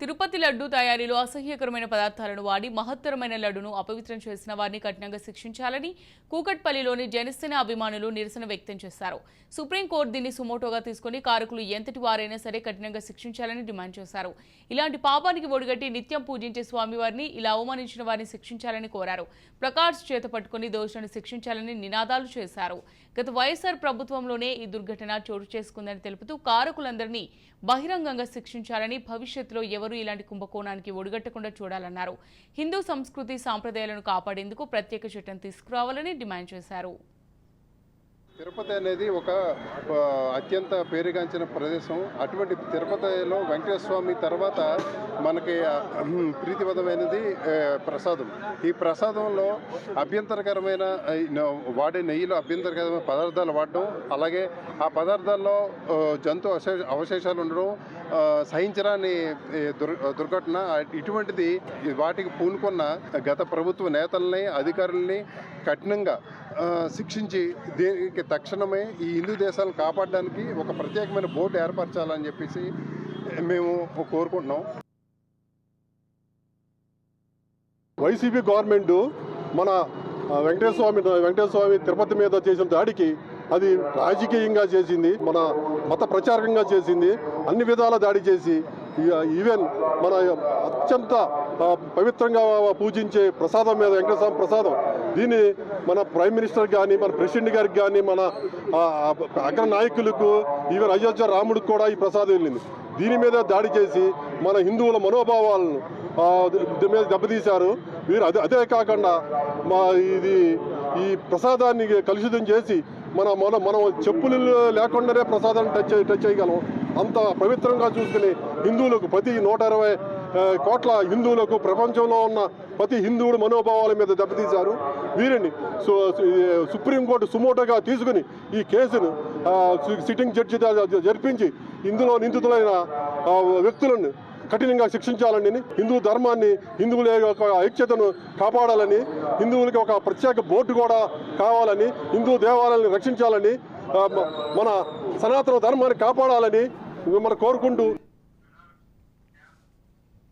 తిరుపతి లడ్డు తయారీలో అసహ్యకరమైన పదార్థాలను వాడి మహత్తరమైన లడ్డును అపవిత్రం చేసిన వారిని కఠినంగా శిక్షించాలని కూకట్పల్లిలోని జనసేన అభిమానులు నిరసన వ్యక్తం చేశారు. సుప్రీంకోర్టు దీన్ని సుమోటోగా తీసుకుని కారకులు ఎంతటి వారైనా సరే కఠినంగా శిక్షించాలని డిమాండ్ చేశారు. ఇలాంటి పాపానికి ఒడిగట్టి నిత్యం పూజించే స్వామివారిని ఇలా అవమానించిన వారిని శిక్షించాలని కోరారు. ప్రకాష్ చేత పట్టుకుని దోషులను శిక్షించాలని నినాదాలు చేశారు. గత వైఎస్ఆర్ ప్రభుత్వంలోనే ఈ దుర్ఘటన చోటు చేసుకుందని తెలుపుతూ కారకులందరినీ బహిరంగంగా శిక్షించాలని, భవిష్యత్తులో ఎవరు ఇలాంటి కుంభకోణానికి ఒడిగట్టకుండా చూడాలన్నారు. హిందూ సంస్కృతి సాంప్రదాయాలను కాపాడేందుకు ప్రత్యేక చట్టం తీసుకురావాలని డిమాండ్ చేశారు. తిరుపతి అనేది ఒక అత్యంత పేరుగాంచిన ప్రదేశం. అటువంటి తిరుపతిలో వెంకటేశ్వర స్వామి తర్వాత మనకి ప్రీతిపదమైనది ప్రసాదం. ఈ ప్రసాదంలో అభ్యంతరకరమైన వాడే నెయ్యిలో అభ్యంతరకరమైన పదార్థాలు వాడడం, అలాగే ఆ పదార్థాల్లో జంతు అవశేషాలు ఉండడం సహించరాని దుర్ఘటన. ఇటువంటిది వాటికి పూనుకున్న గత ప్రభుత్వ నేతల్ని, అధికారుల్ని కఠినంగా శిక్షించి దీనికి తక్షణమే ఈ హిందూ దేశాలను కాపాడడానికి ఒక ప్రత్యేకమైన బోర్డు ఏర్పరచాలని చెప్పేసి మేము కోరుకుంటున్నాం. వైసీపీ గవర్నమెంట్ మన వెంకటేశ్వర స్వామి తిరుపతి మీద చేసిన దాడికి అది రాజకీయంగా చేసింది, మన మత ప్రచారకంగా చేసింది, అన్ని విధాల దాడి చేసి ఈవెన్ మన అత్యంత పవిత్రంగా పూజించే ప్రసాదం మీద వెంకటేశ్వర ప్రసాదం దీన్ని మన ప్రైమ్ మినిస్టర్ కానీ, మన ప్రెసిడెంట్ గారికి కానీ, మన అగ్ర నాయకులకు, ఈవెన్ అయోధ్య రాముడికి కూడా ఈ ప్రసాదం వెళ్ళింది. దీని మీద దాడి చేసి మన హిందువుల మనోభావాలను మీద దెబ్బతీశారు వీరు. అదే కాకుండా ఈ ప్రసాదాన్ని కలుషితం చేసి మనం చెప్పులు లేకుండానే ప్రసాదాన్ని టచ్ చేయగలం. అంత పవిత్రంగా చూసుకుని హిందువులకు, ప్రతి 120 కోట్ల హిందువులకు, ప్రపంచంలో ఉన్న ప్రతి హిందువుడు మనోభావాల మీద దెబ్బతీశారు. వీరిని సుప్రీంకోర్టు సుమోటోగా తీసుకుని ఈ కేసును సిట్టింగ్ జడ్జి జరిపించి ఇందులో నిందితులైన వ్యక్తులను కఠినంగా శిక్షించాలని, హిందూ ధర్మాన్ని, హిందువుల యొక్క ఐక్యతను కాపాడాలని, హిందువులకి ఒక ప్రత్యేక బోర్డు కూడా కావాలని, హిందూ దేవాలయాన్ని రక్షించాలని, మన సనాతన ధర్మాన్ని కాపాడాలని మనం కోరుకుంటూ